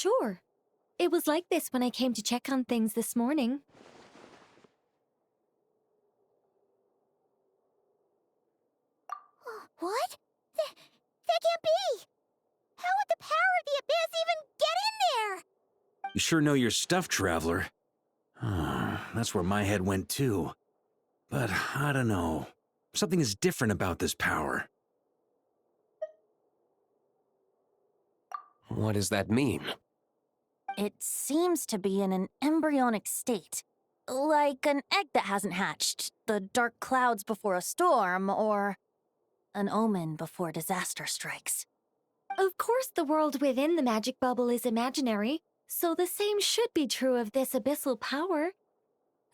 Sure. It was like this when I came to check on things this morning. What? That can't be! How would the power of the Abyss even get in there? You sure know your stuff, Traveler. That's where my head went too. But I don't know. Something is different about this power. What does that mean? It seems to be in an embryonic state. Like an egg that hasn't hatched, the dark clouds before a storm, or an omen before disaster strikes. Of course the world within the magic bubble is imaginary, so the same should be true of this abyssal power.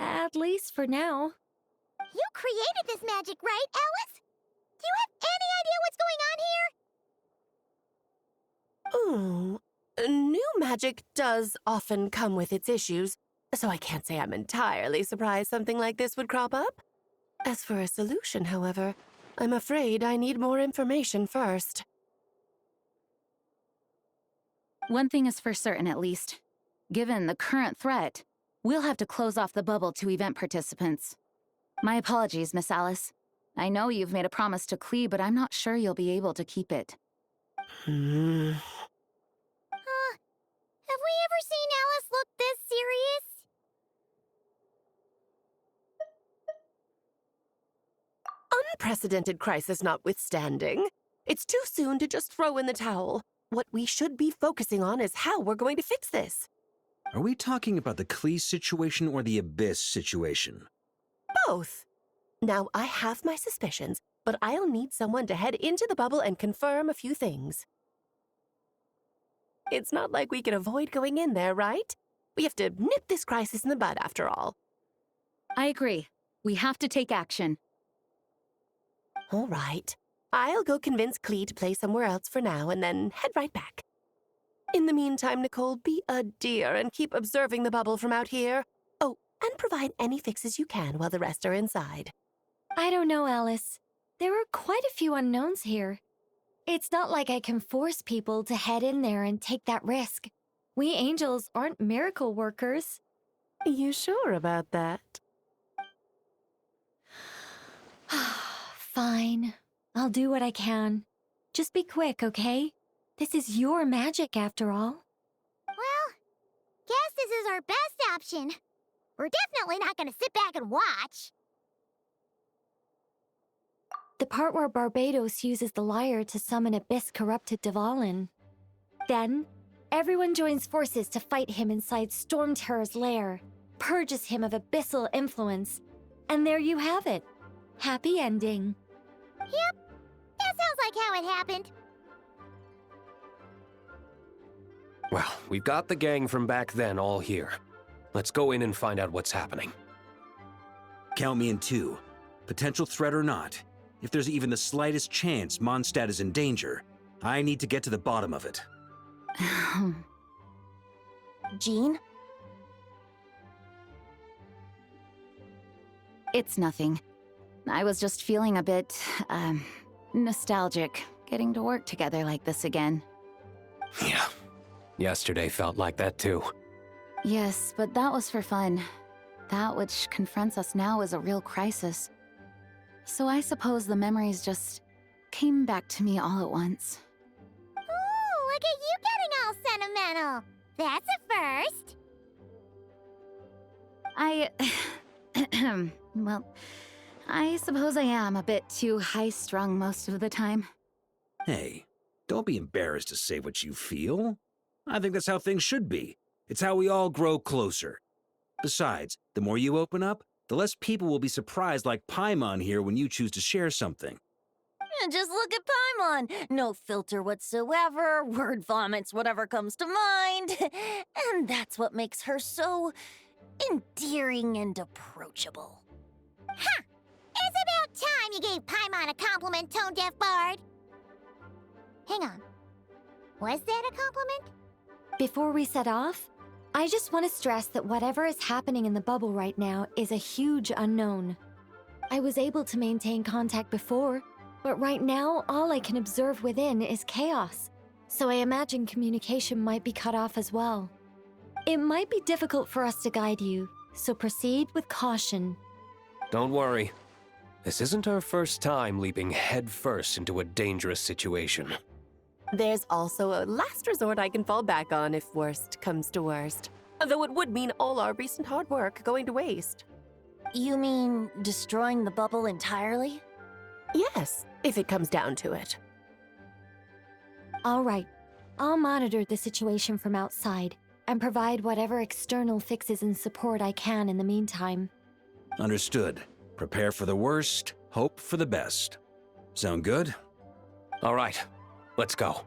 At least for now. You created this magic, right, Alice? Do you have any idea what's going on here? New magic does often come with its issues, so I can't say I'm entirely surprised something like this would crop up. As for a solution, however, I'm afraid I need more information first. One thing is for certain, at least. Given the current threat, we'll have to close off the bubble to event participants. My apologies, Miss Alice. I know you've made a promise to Klee, but I'm not sure you'll be able to keep it. Have we ever seen Alice look this serious? Unprecedented crisis notwithstanding, it's too soon to just throw in the towel. What we should be focusing on is how we're going to fix this. Are we talking about the Klee situation or the Abyss situation? Both. Now, I have my suspicions, but I'll need someone to head into the bubble and confirm a few things. It's not like we can avoid going in there, right? We have to nip this crisis in the bud, after all. I agree. We have to take action. All right. I'll go convince Klee to play somewhere else for now and then head right back. In the meantime, Nicole, be a dear and keep observing the bubble from out here. Oh, and provide any fixes you can while the rest are inside. I don't know, Alice. There are quite a few unknowns here. It's not like I can force people to head in there and take that risk. We angels aren't miracle workers. You sure about that? Fine. I'll do what I can. Just be quick, okay? This is your magic, after all. Well, guess this is our best option. We're definitely not gonna sit back and watch. The part where Barbados uses the lyre to summon Abyss-corrupted Dvalin. Then, everyone joins forces to fight him inside Storm Terror's lair, purges him of abyssal influence, and there you have it. Happy ending. Yep, that sounds like how it happened. Well, we've got the gang from back then all here. Let's go in and find out what's happening. Count me in too. Potential threat or not. If there's even the slightest chance Mondstadt is in danger, I need to get to the bottom of it. Jean? It's nothing. I was just feeling a bit, nostalgic, getting to work together like this again. Yeah. Yesterday felt like that too. Yes, but that was for fun. That which confronts us now is a real crisis. So I suppose the memories just came back to me all at once. Ooh, look at you getting all sentimental. That's a first. Well, I suppose I am a bit too high-strung most of the time. Hey, don't be embarrassed to say what you feel. I think that's how things should be. It's how we all grow closer. Besides, the more you open up, the less people will be surprised like Paimon here when you choose to share something. Just look at Paimon. No filter whatsoever, word vomits whatever comes to mind. And that's what makes her so endearing and approachable. Ha! It's about time you gave Paimon a compliment, tone-deaf bard. Hang on. Was that a compliment? Before we set off, I just want to stress that whatever is happening in the bubble right now is a huge unknown. I was able to maintain contact before, but right now all I can observe within is chaos. so I imagine communication might be cut off as well. It might be difficult for us to guide you, so proceed with caution. Don't worry. This isn't our first time leaping headfirst into a dangerous situation. There's also a last resort I can fall back on if worst comes to worst. Though it would mean all our recent hard work going to waste. You mean destroying the bubble entirely? Yes, if it comes down to it. All right, I'll monitor the situation from outside and provide whatever external fixes and support I can in the meantime. Understood. Prepare for the worst, hope for the best. Sound good? All right, let's go.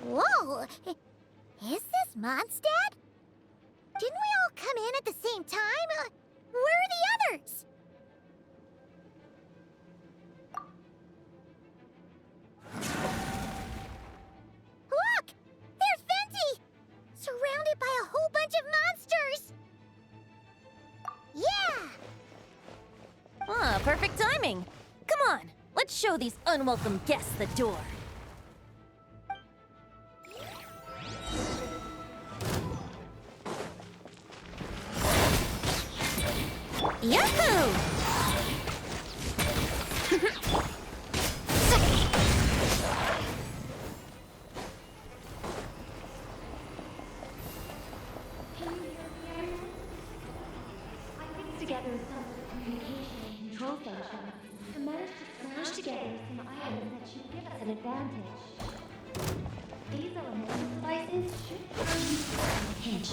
Whoa! Is this Mondstadt? Didn't we all come in at the same time? Where are the others? Look! There's Venti! Surrounded by a whole bunch of monsters! Yeah! Ah, perfect timing. Come on, let's show these unwelcome guests the door. Yahoo! Together some communication and control functions and managed to smash together some items that should give us an advantage. These elemental devices should turn useful in a pinch.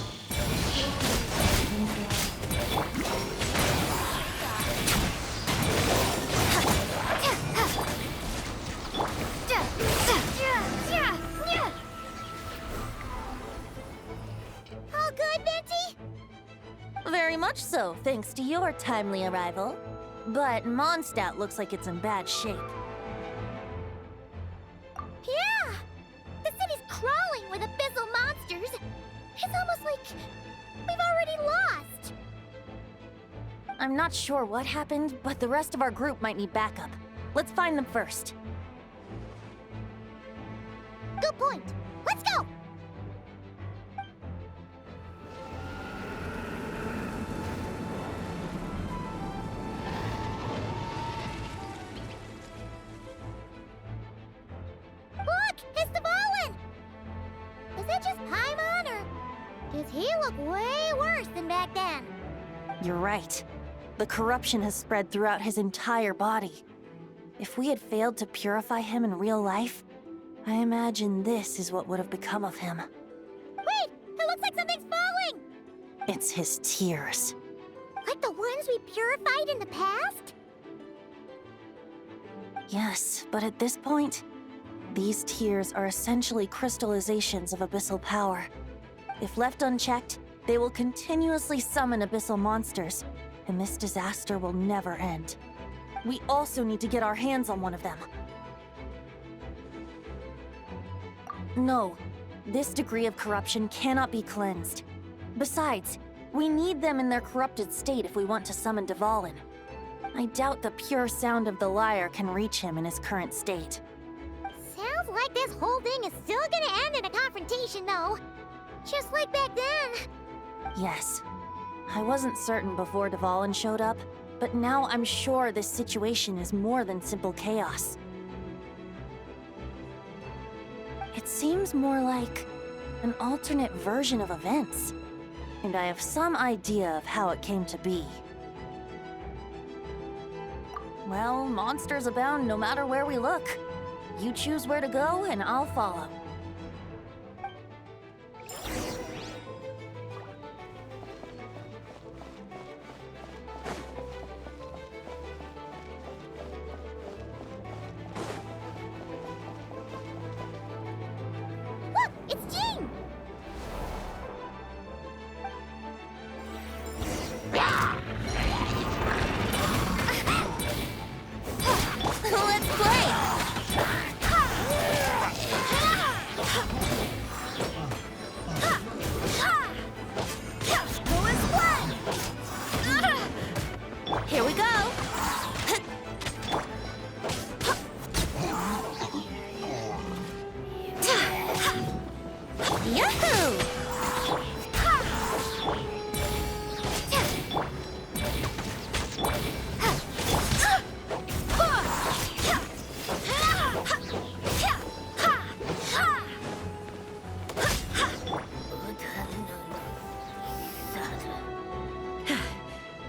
All good, Venti? Very much so, thanks to your timely arrival. But Mondstadt looks like it's in bad shape. Yeah! The city's crawling with abyssal monsters. It's almost like we've already lost. I'm not sure what happened, but the rest of our group might need backup. Let's find them first. Good point. Let's go! Look! It's Dvalin! Is it just Paimon, or does he look way worse than back then? You're right. The corruption has spread throughout his entire body. If we had failed to purify him in real life, I imagine this is what would have become of him. Wait! It looks like something's falling! It's his tears. Like the ones we purified in the past? Yes, but at this point, these tears are essentially crystallizations of abyssal power. If left unchecked, they will continuously summon abyssal monsters, and this disaster will never end. We also need to get our hands on one of them. No, this degree of corruption cannot be cleansed. Besides, we need them in their corrupted state if we want to summon Dvalin. I doubt the pure sound of the lyre can reach him in his current state. Sounds like this whole thing is still gonna end in a confrontation, though. Just like back then. Yes. I wasn't certain before Dvalin showed up, but now I'm sure this situation is more than simple chaos. It seems more like an alternate version of events, and I have some idea of how it came to be. Well, monsters abound no matter where we look. You choose where to go, and I'll follow. Look! It's Jean! Yahoo!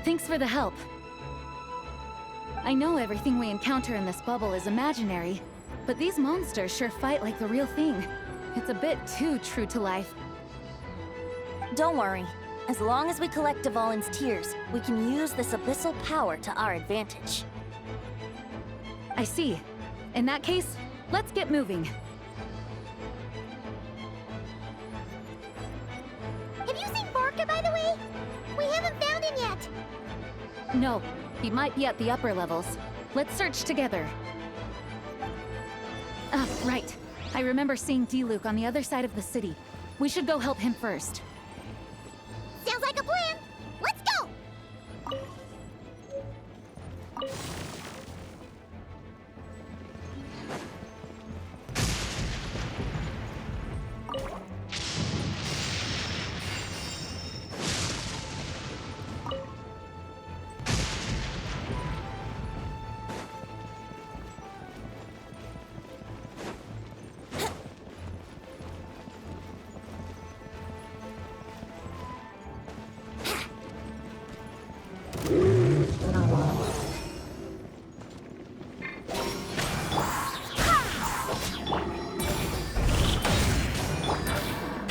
Thanks for the help. I know everything we encounter in this bubble is imaginary, but these monsters sure fight like the real thing. It's a bit too true to life. Don't worry. As long as we collect Dvalin's tears, we can use this abyssal power to our advantage. I see. In that case, let's get moving. Have you seen Barker, by the way? We haven't found him yet. No, he might be at the upper levels. Let's search together. Ah, right. I remember seeing D-Luke on the other side of the city. We should go help him first. Sounds like a plan. Let's go!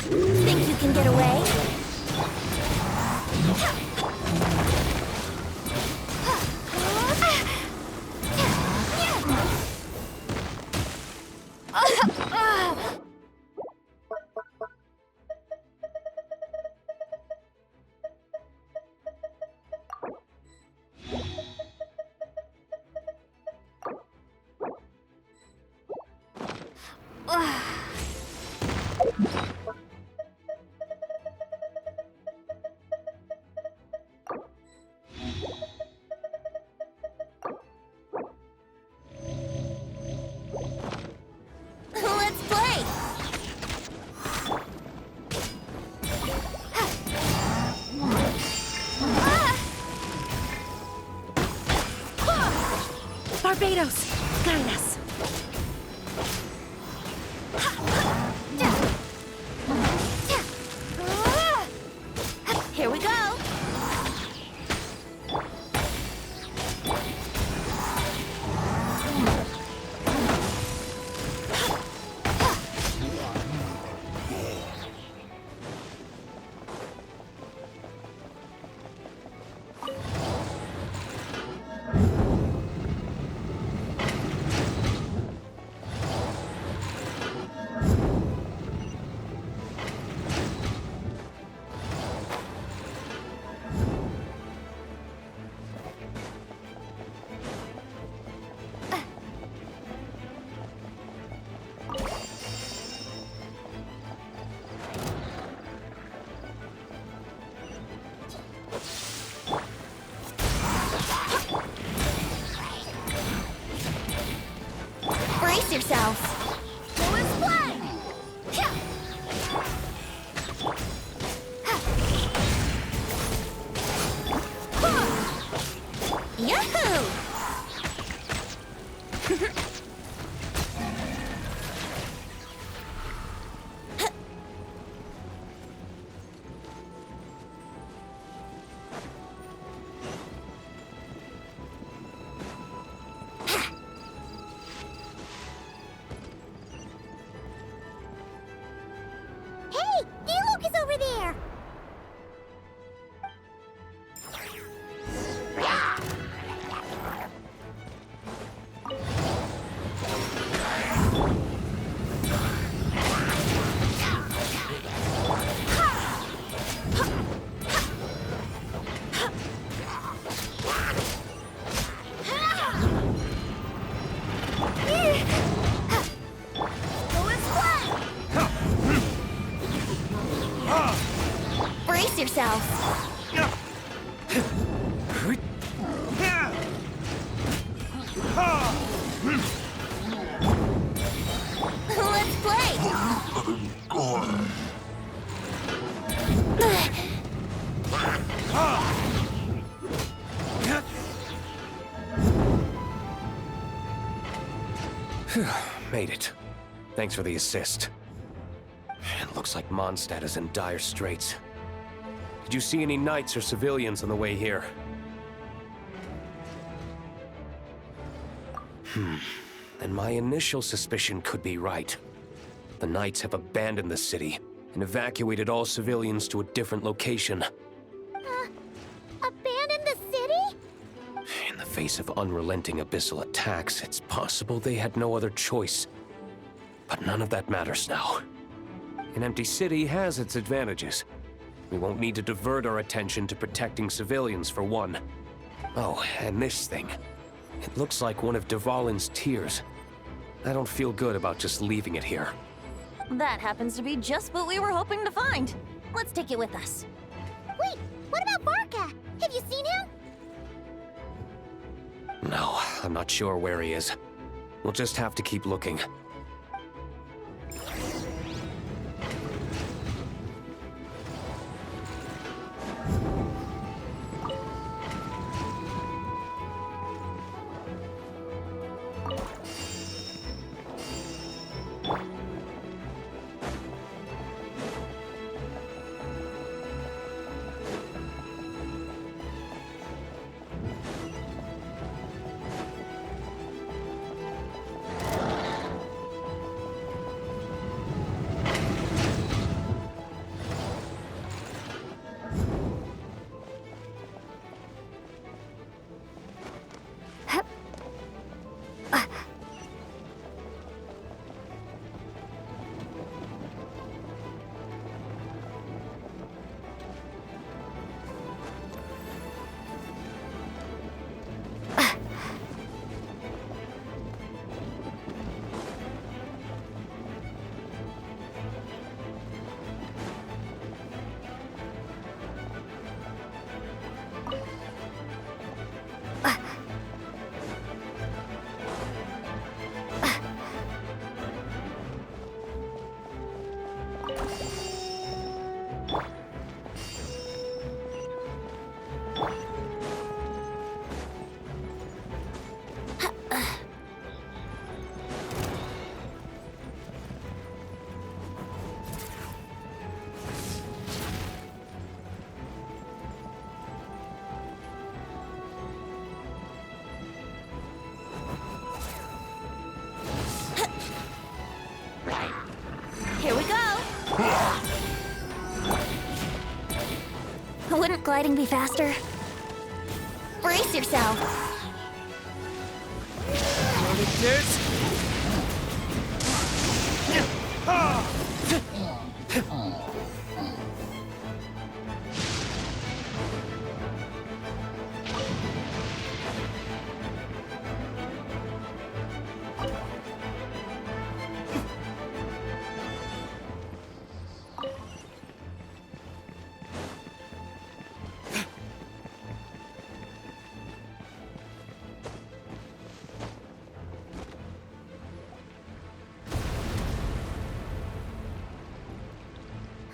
Think you can get away? Let's play! Barbados, guide us. Here we go! Brace yourselves! Let's play! Yahoo! Hey! D-Luke is over there! Brace yourself! Let's play! Made it. Thanks for the assist. It looks like Mondstadt is in dire straits. Did you see any knights or civilians on the way here? Then my initial suspicion could be right. The knights have abandoned the city and evacuated all civilians to a different location. Abandon the city? In the face of unrelenting abyssal attacks, it's possible they had no other choice. But none of that matters now. An empty city has its advantages. We won't need to divert our attention to protecting civilians, for one. Oh, and this thing. It looks like one of Dvalin's tears. I don't feel good about just leaving it here. That happens to be just what we were hoping to find. Let's take it with us. Wait, what about Barca? Have you seen him? No, I'm not sure where he is. We'll just have to keep looking. Here we go! Wouldn't gliding be faster? Brace yourself!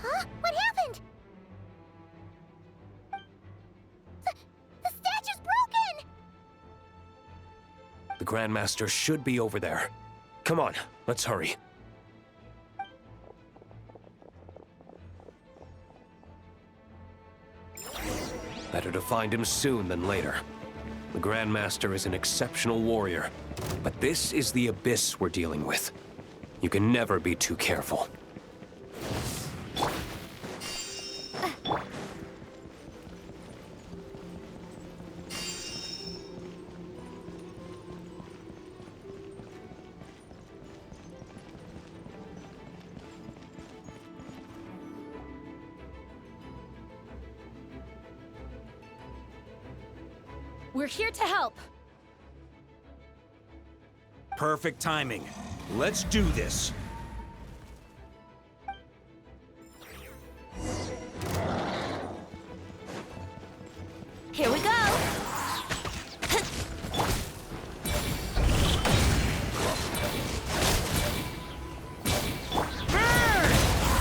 Huh? What happened? The statue's broken! The Grandmaster should be over there. Come on, let's hurry. Better to find him soon than later. The Grandmaster is an exceptional warrior, but this is the Abyss we're dealing with. You can never be too careful. We're here to help. Perfect timing. Let's do this. Here we go!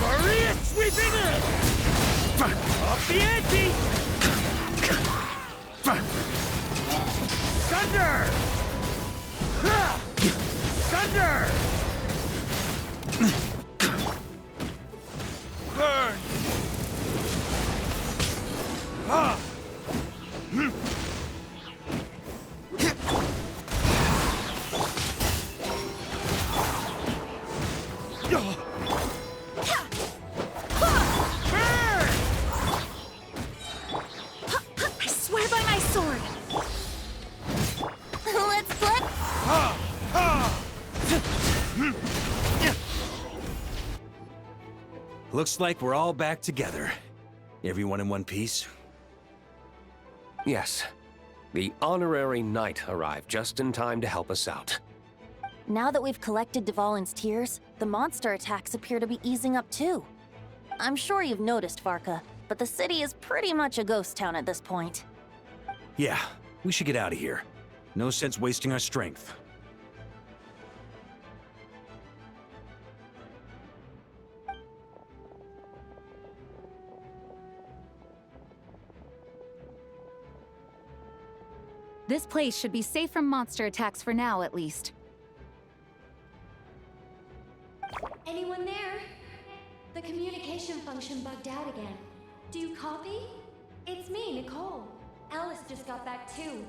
Maria sweeping in! Up the ante! Thunder! Thunder! Burn! Ah! I swear by my sword! Let's flip. Looks like we're all back together. Everyone in one piece? Yes. The honorary knight arrived just in time to help us out. Now that we've collected Dvalin's tears, the monster attacks appear to be easing up too. I'm sure you've noticed, Varka, but the city is pretty much a ghost town at this point. Yeah, we should get out of here. No sense wasting our strength. This place should be safe from monster attacks for now, at least. Anyone there? The communication function bugged out again. Do you copy? It's me, Nicole. Alice just got back too.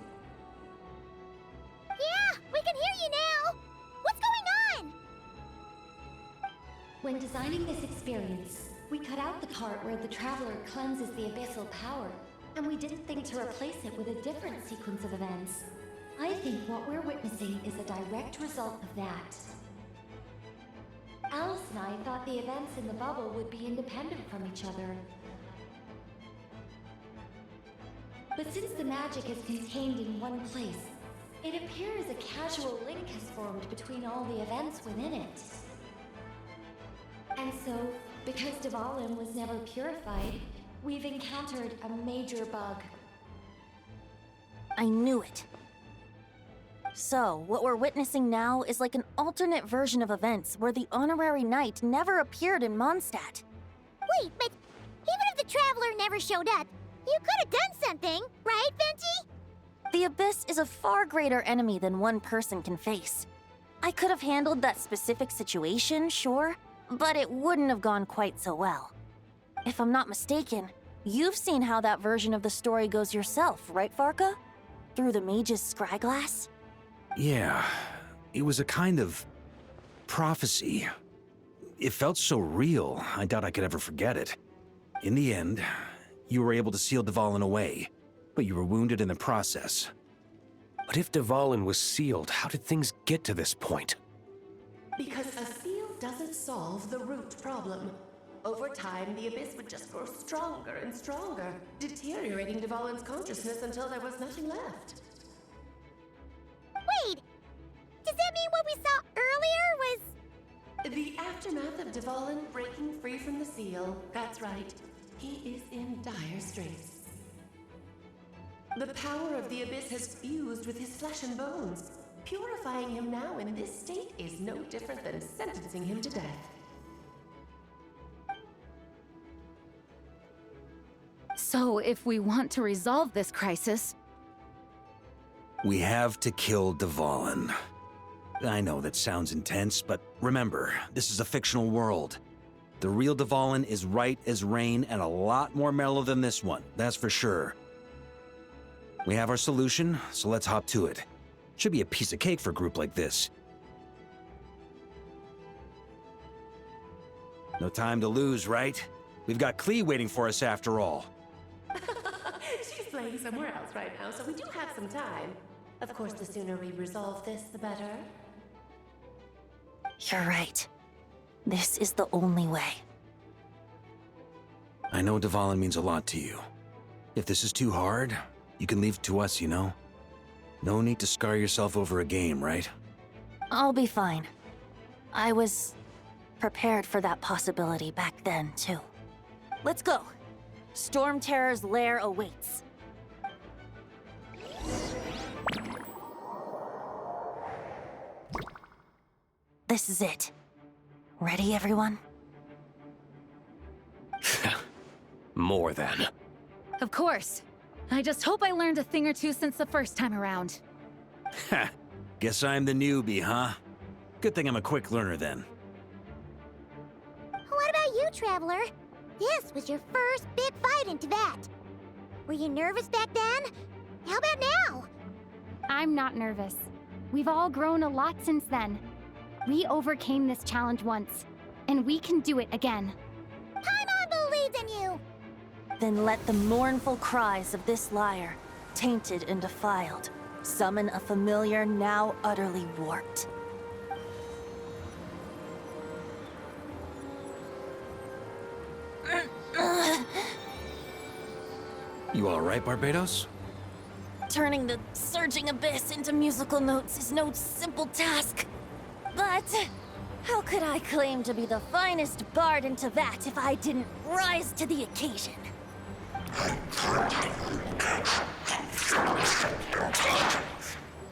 Yeah, we can hear you now! What's going on? When designing this experience, we cut out the part where the Traveler cleanses the abyssal power, and we didn't think to replace it with a different sequence of events. I think what we're witnessing is a direct result of that. Alice and I thought the events in the bubble would be independent from each other. But since the magic is contained in one place, it appears a casual link has formed between all the events within it. And so, because Dvalin was never purified, we've encountered a major bug. I knew it. So, what we're witnessing now is like an alternate version of events where the honorary knight never appeared in Mondstadt. Wait, but even if the Traveler never showed up, you could have done something, right, Venti? The Abyss is a far greater enemy than one person can face. I could have handled that specific situation, sure, but it wouldn't have gone quite so well. If I'm not mistaken, you've seen how that version of the story goes yourself, right, Varka? Through the mage's scryglass? Yeah, it was a kind of prophecy. It felt so real, I doubt I could ever forget it. In the end, you were able to seal Dvalin away, but you were wounded in the process. But if Dvalin was sealed, how did things get to this point? Because a seal doesn't solve the root problem. Over time, the Abyss would just grow stronger and stronger, deteriorating Dvalin's consciousness until there was nothing left. Wait! Does that mean what we saw earlier was... The aftermath of Dvalin breaking free from the seal, that's right. He is in dire straits. The power of the Abyss has fused with his flesh and bones. Purifying him now in this state is no different than sentencing him to death. So, if we want to resolve this crisis, We have to kill Dvalin. I know that sounds intense, but remember, this is a fictional world. The real Dvalin is right as rain and a lot more mellow than this one, that's for sure. We have our solution, so let's hop to it. Should be a piece of cake for a group like this. No time to lose, right? We've got Klee waiting for us after all. She's playing somewhere else right now, so we do have some time. Of course, the sooner we resolve this, the better. You're right. This is the only way. I know Dvalin means a lot to you. If this is too hard, you can leave it to us, you know? No need to scar yourself over a game, right? I'll be fine. I was prepared for that possibility back then, too. Let's go. Storm Terror's lair awaits. This is it. Ready, everyone? More than. of course. I just hope I learned a thing or two since the first time around. Ha! Guess I'm the newbie, huh? Good thing I'm a quick learner then. too, Traveler. This was your first big fight in Tibet. Were you nervous back then? How about now? I'm not nervous. We've all grown a lot since then. We overcame this challenge once, and we can do it again. Paimon believes in you! Then let the mournful cries of this lyre, tainted and defiled, summon a familiar now utterly warped. You all right, Barbados? Turning the surging abyss into musical notes is no simple task. But how could I claim to be the finest bard in Tibet if I didn't rise to the occasion?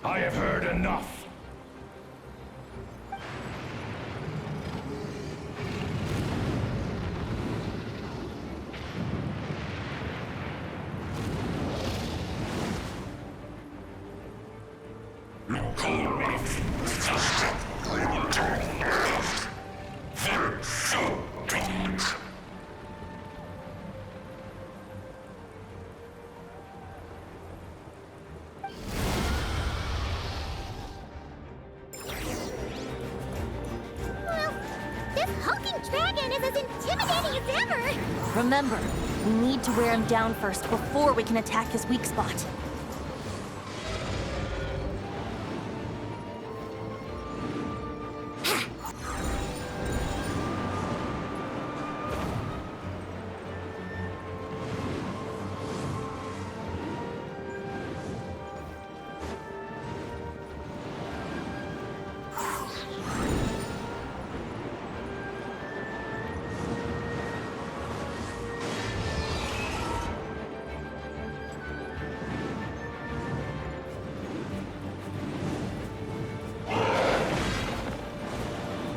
I have heard enough. Well, this hulking dragon is as intimidating as ever! Remember, we need to wear him down first before we can attack his weak spot.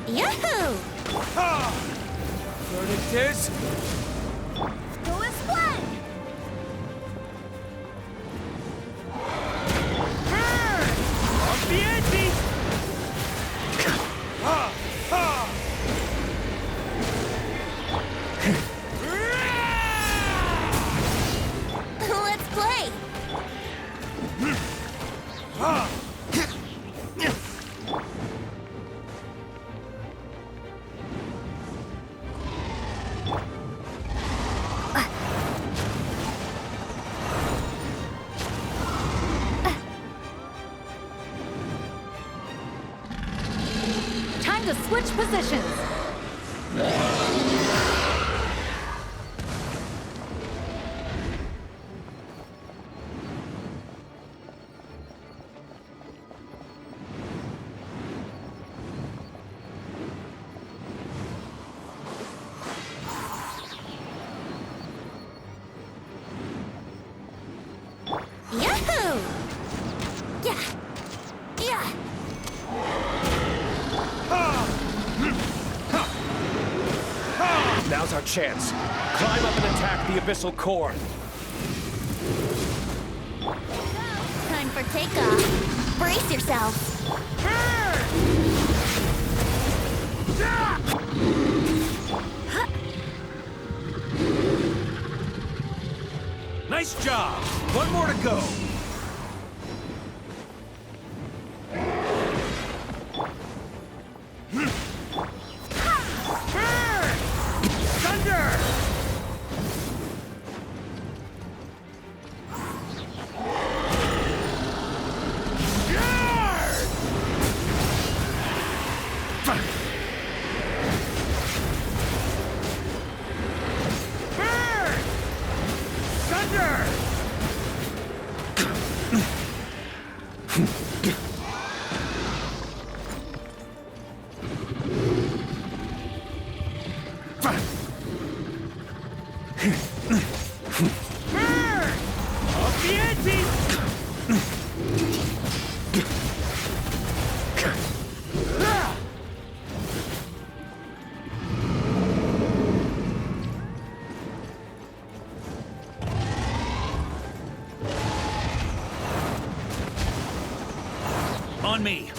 Yahoo! Verdict is... Go and splat! Let's play! Time to switch positions! Yahoo! Yeah! Yeah! Now's our chance. Climb up and attack the abyssal core. Time for takeoff. Brace yourself. Nice job! One more to go. Thunder! Thunder! Up the ante! On me.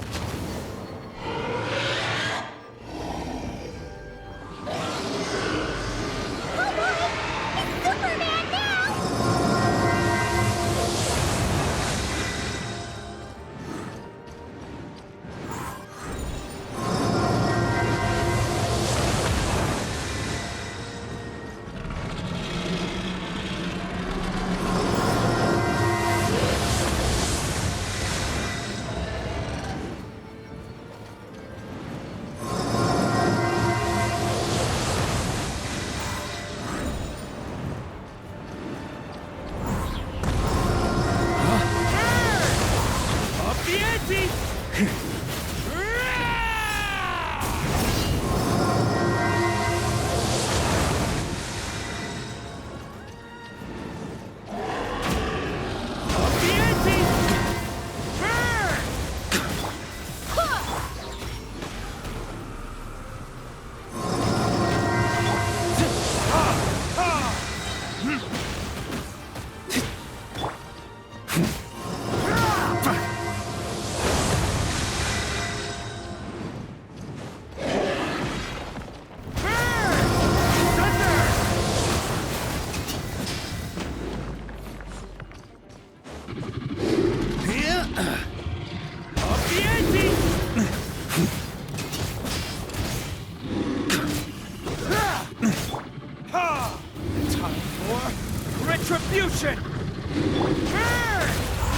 Retribution! Burn!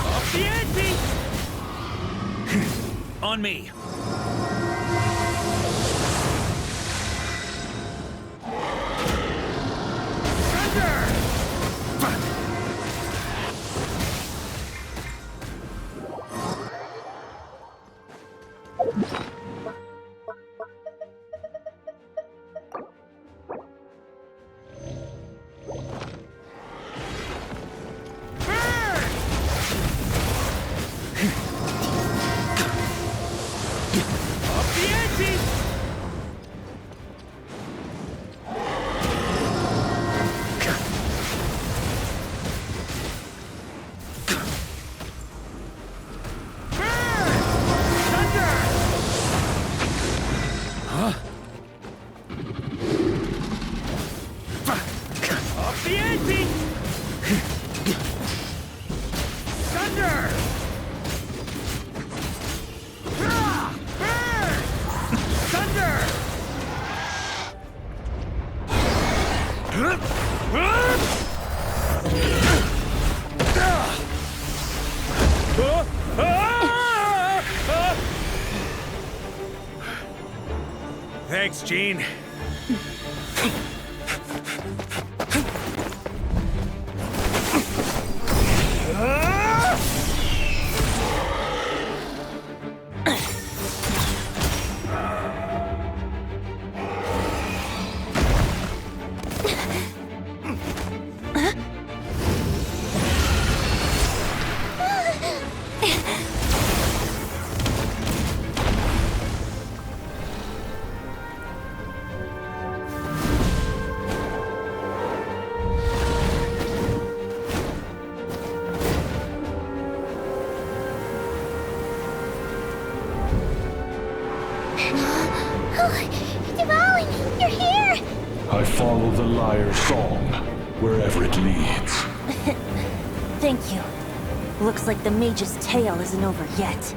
Off the ante! On me. Thunder! Thanks, Gene. Dvalin, you're here! I follow the lyre's song, wherever it leads. Thank you. Looks like the mage's tale isn't over yet.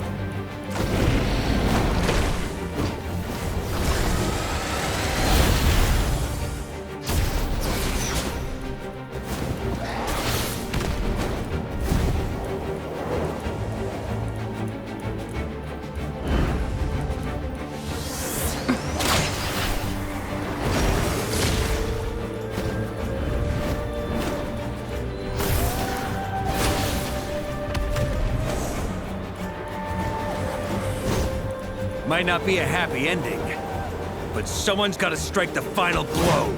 Might not be a happy ending, but someone's got to strike the final blow.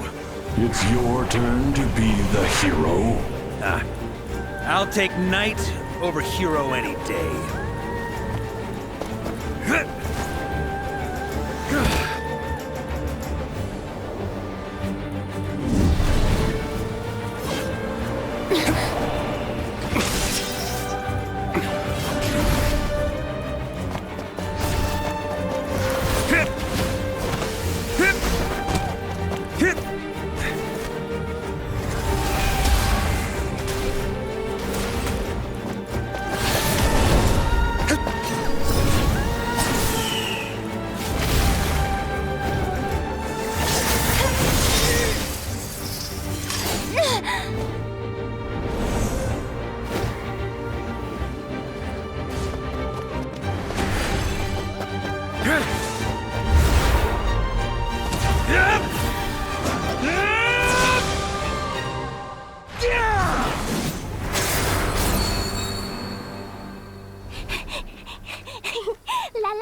It's your turn to be the hero. I'll take knight over hero any day. La la la!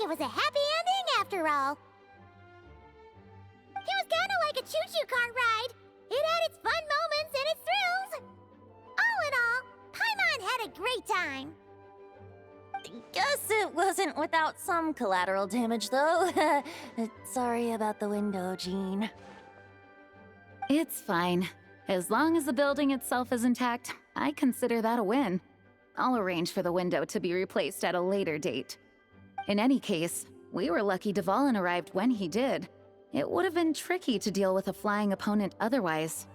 like it was a happy ending after all. It was kind of like a choo-choo car ride. It had its fun moments and its thrills. All in all, Paimon had a great time. Guess it wasn't without some collateral damage, though. Sorry about the window, Jean. It's fine. As long as the building itself is intact, I consider that a win. I'll arrange for the window to be replaced at a later date. In any case, we were lucky Dvalin arrived when he did. It would have been tricky to deal with a flying opponent otherwise.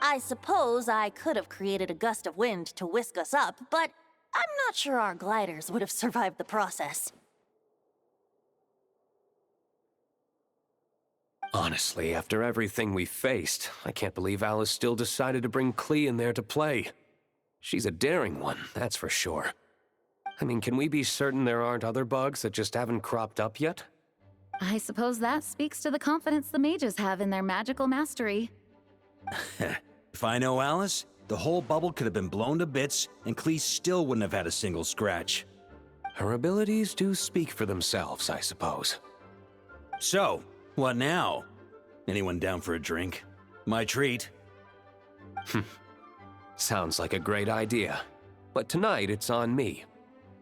I suppose I could have created a gust of wind to whisk us up, but I'm not sure our gliders would have survived the process. Honestly, after everything we faced, I can't believe Alice still decided to bring Klee in there to play. She's a daring one, that's for sure. I mean, can we be certain there aren't other bugs that just haven't cropped up yet? I suppose that speaks to the confidence the mages have in their magical mastery. If I know Alice, the whole bubble could have been blown to bits, and Klee still wouldn't have had a single scratch. Her abilities do speak for themselves, I suppose. So, what now? Anyone down for a drink? My treat. Sounds like a great idea. But tonight it's on me.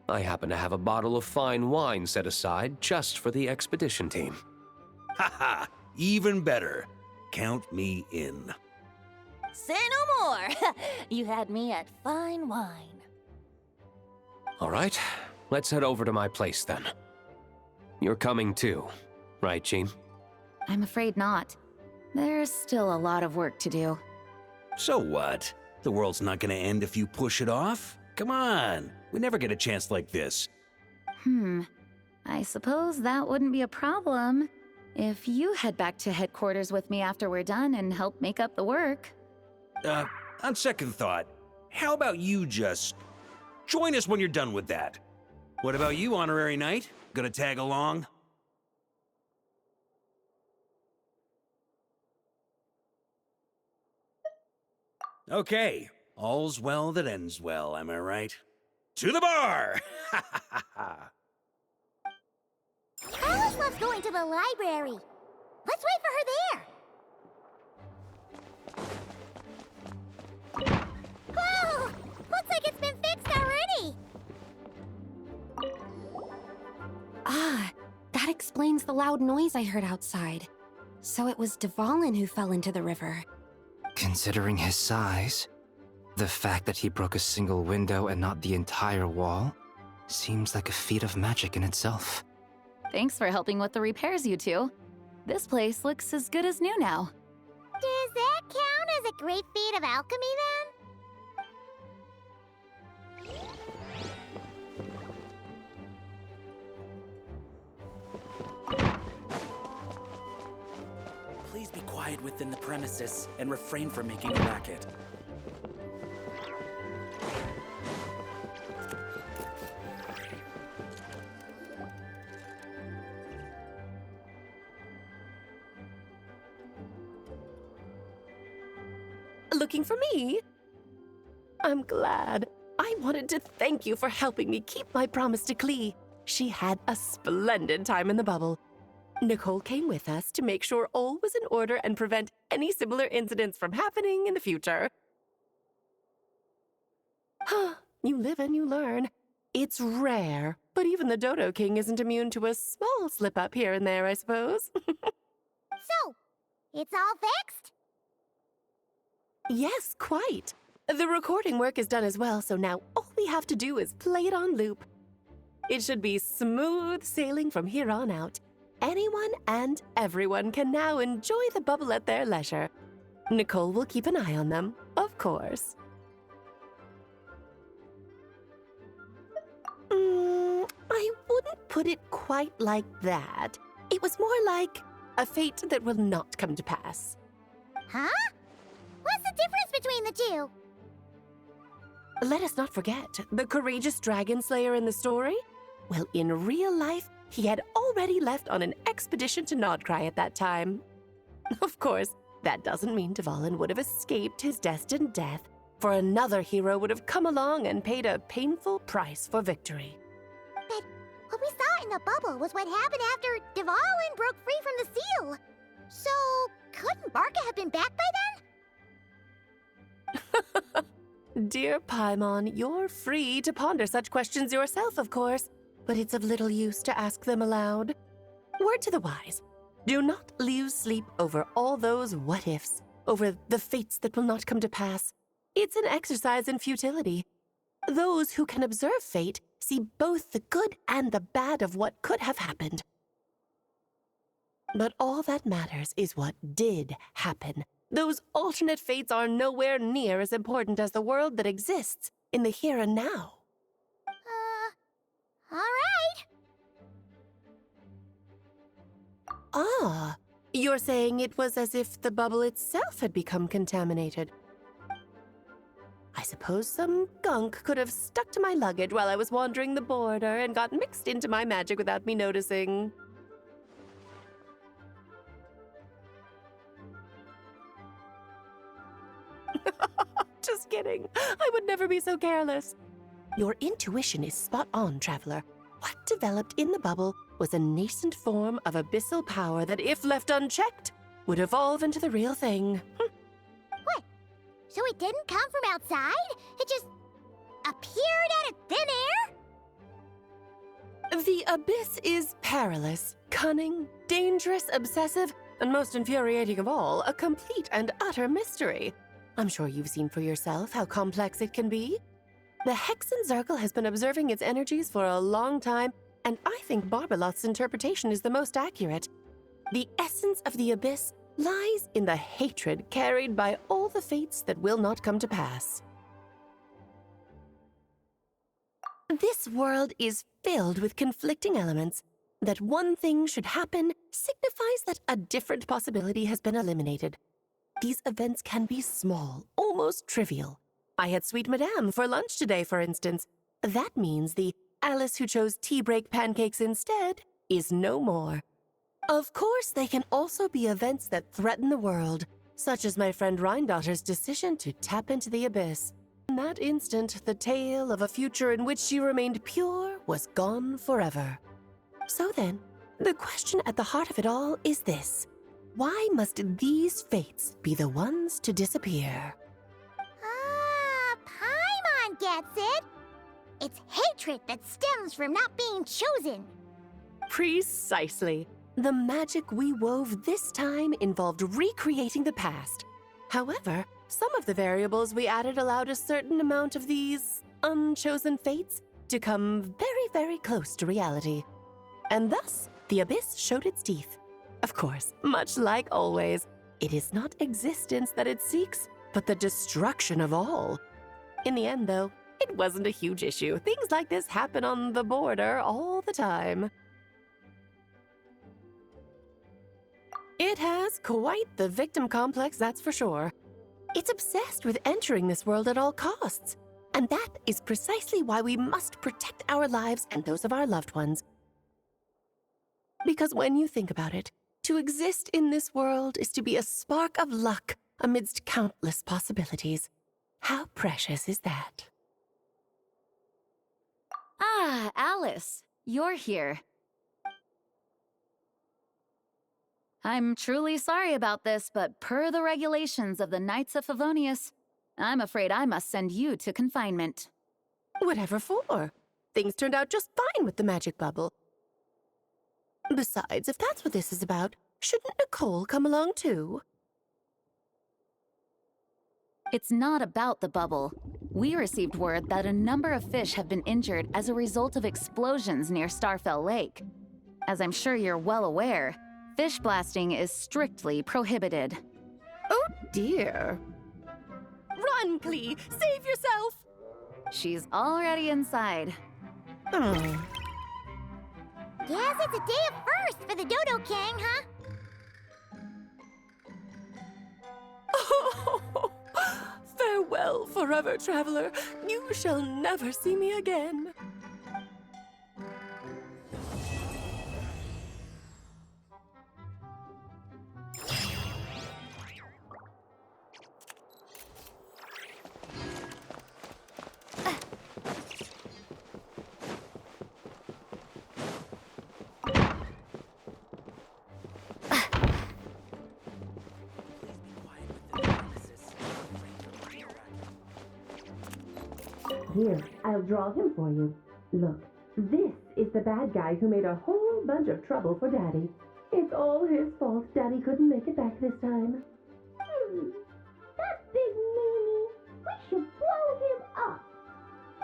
I happen to have a bottle of fine wine set aside just for the expedition team. Haha, even better. Count me in. Say no more! You had me at fine wine. All right, let's head over to my place then. You're coming too, right, Jean? I'm afraid not. There's still a lot of work to do. So what? The world's not gonna end if you push it off? Come on, we never get a chance like this. I suppose that wouldn't be a problem if you head back to headquarters with me after we're done and help make up the work. On second thought, how about you just join us when you're done with that? What about you, Honorary Knight? Gonna tag along? Okay, all's well that ends well, am I right? To the bar! Alice loves going to the library. Let's wait for her there. Whoa! Looks like it's been fixed already. Ah, that explains the loud noise I heard outside. So it was Dvalin who fell into the river. Considering his size, the fact that he broke a single window and not the entire wall seems like a feat of magic in itself. Thanks for helping with the repairs, you two. This place looks as good as new now. Does that count as a great feat of alchemy then? Please be quiet within the premises and refrain from making a racket. Looking for me? I'm glad. I wanted to thank you for helping me keep my promise to Klee. She had a splendid time in the bubble. Nicole came with us to make sure all was in order and prevent any similar incidents from happening in the future. You live and you learn. It's rare, but even the Dodo King isn't immune to a small slip-up here and there, I suppose. So, it's all fixed? Yes, quite. The recording work is done as well, so now all we have to do is play it on loop. It should be smooth sailing from here on out. Anyone and everyone can now enjoy the bubble at their leisure. Nicole will keep an eye on them, of course. I wouldn't put it quite like that. It was more like a fate that will not come to pass. Huh? What's the difference between the two? Let us not forget the courageous dragon slayer in the story. Well, in real life, he had already left on an expedition to Nodcry at that time. Of course, that doesn't mean Dvalin would have escaped his destined death, for another hero would have come along and paid a painful price for victory. But what we saw in the bubble was what happened after Dvalin broke free from the seal. So, couldn't Barca have been back by then? Dear Paimon, you're free to ponder such questions yourself, of course, but it's of little use to ask them aloud. Word to the wise. Do not lose sleep over all those what-ifs, over the fates that will not come to pass. It's an exercise in futility. Those who can observe fate see both the good and the bad of what could have happened. But all that matters is what did happen. Those alternate fates are nowhere near as important as the world that exists in the here and now. Alright. Ah, you're saying it was as if the bubble itself had become contaminated. I suppose some gunk could have stuck to my luggage while I was wandering the border and got mixed into my magic without me noticing. Just kidding. I would never be so careless. Your intuition is spot on, Traveler. What developed in the bubble was a nascent form of abyssal power that, if left unchecked, would evolve into the real thing. What? So it didn't come from outside? It just appeared out of thin air? The abyss is perilous, cunning, dangerous, obsessive, and most infuriating of all, a complete and utter mystery. I'm sure you've seen for yourself how complex it can be. The Hexen Circle has been observing its energies for a long time, and I think Barbalot's interpretation is the most accurate. The essence of the abyss lies in the hatred carried by all the fates that will not come to pass. This world is filled with conflicting elements. That one thing should happen signifies that a different possibility has been eliminated. These events can be small, almost trivial. I had Sweet Madame for lunch today, for instance. That means the Alice who chose tea break pancakes instead is no more. Of course, they can also be events that threaten the world, such as my friend Rhindotter's decision to tap into the abyss. In that instant, the tale of a future in which she remained pure was gone forever. So then, the question at the heart of it all is this. Why must these fates be the ones to disappear? Ah, Paimon gets it. It's hatred that stems from not being chosen. Precisely. The magic we wove this time involved recreating the past. However, some of the variables we added allowed a certain amount of these unchosen fates to come very, very close to reality. And thus, the abyss showed its teeth. Of course, much like always, it is not existence that it seeks, but the destruction of all. In the end, though, it wasn't a huge issue. Things like this happen on the border all the time. It has quite the victim complex, that's for sure. It's obsessed with entering this world at all costs. And that is precisely why we must protect our lives and those of our loved ones. Because when you think about it, to exist in this world is to be a spark of luck amidst countless possibilities. How precious is that? Ah, Alice, you're here. I'm truly sorry about this, but per the regulations of the Knights of Favonius, I'm afraid I must send you to confinement. Whatever for? Things turned out just fine with the magic bubble. Besides, if that's what this is about, shouldn't Nicole come along too? It's not about the bubble. We received word that a number of fish have been injured as a result of explosions near Starfell Lake. As I'm sure you're well aware, fish blasting is strictly prohibited. Oh dear. Run, Klee! Save yourself! She's already inside. Guess it's a day of first for the Dodo King, huh? Oh, farewell, forever traveler. You shall never see me again. Here, I'll draw him for you. Look, this is the bad guy who made a whole bunch of trouble for Daddy. It's all his fault Daddy couldn't make it back this time. That big meanie! We should blow him up!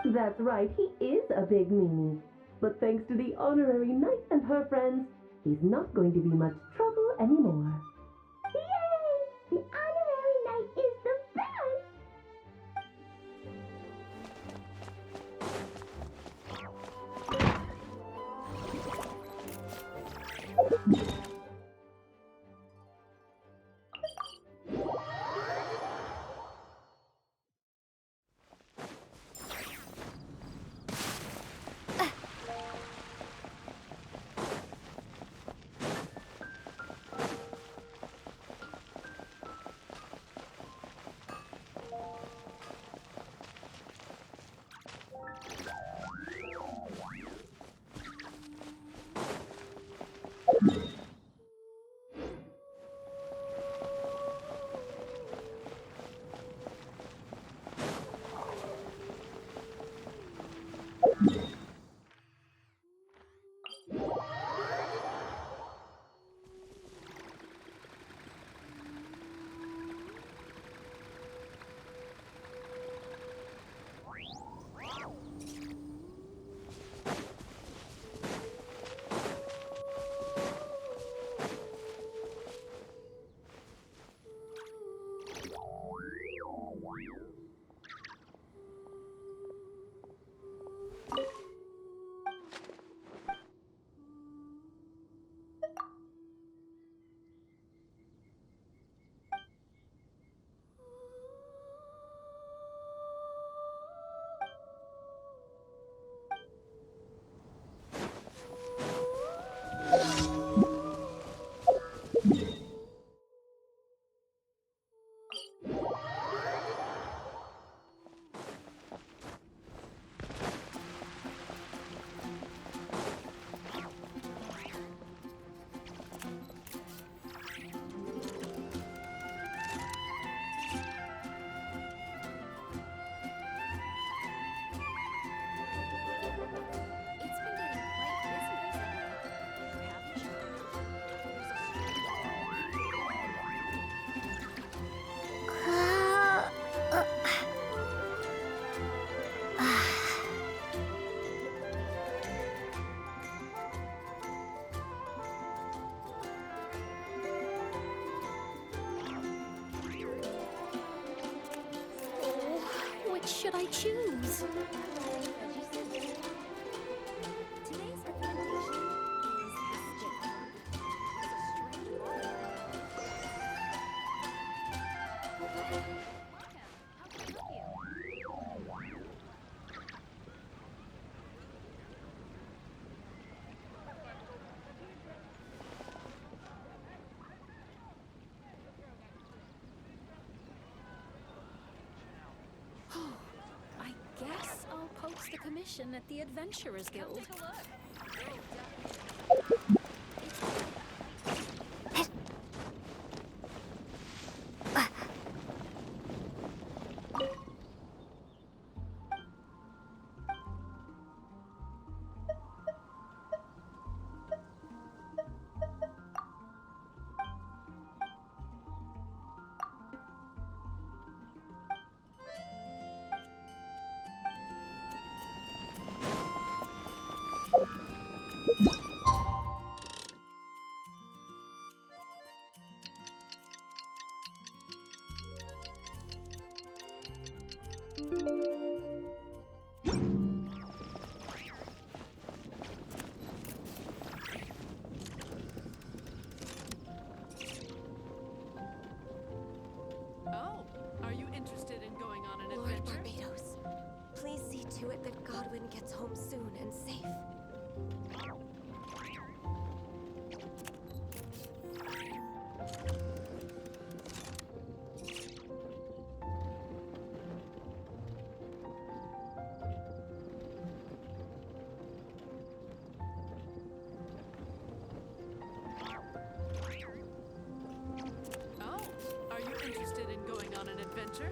That's right, he is a big meanie. But thanks to the honorary knight and her friends, he's not going to be much trouble anymore. Yay! The honorary knight is the best! Which should I choose? The commission at the Adventurers Guild. Oh, are you interested in going on an Lord adventure? Barbados, please see to it that Godwin gets home soon and safe. Oh, are you interested in going on an adventure?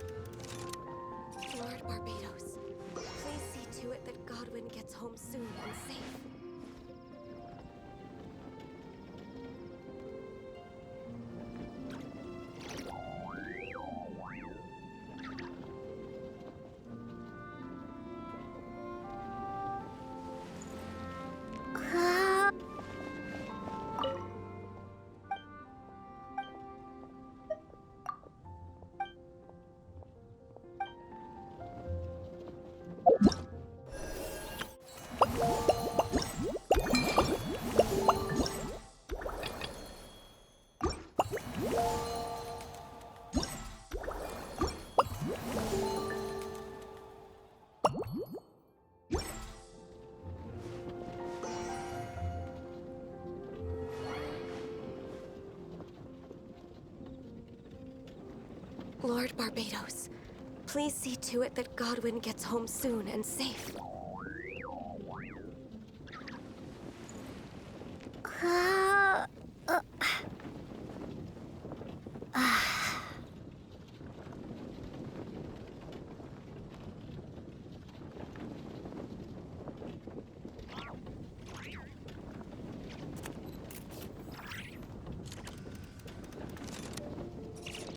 Lord Barbados, please Godwin gets home soon and safe. Lord Barbados, please see to it that Godwin gets home soon and safe.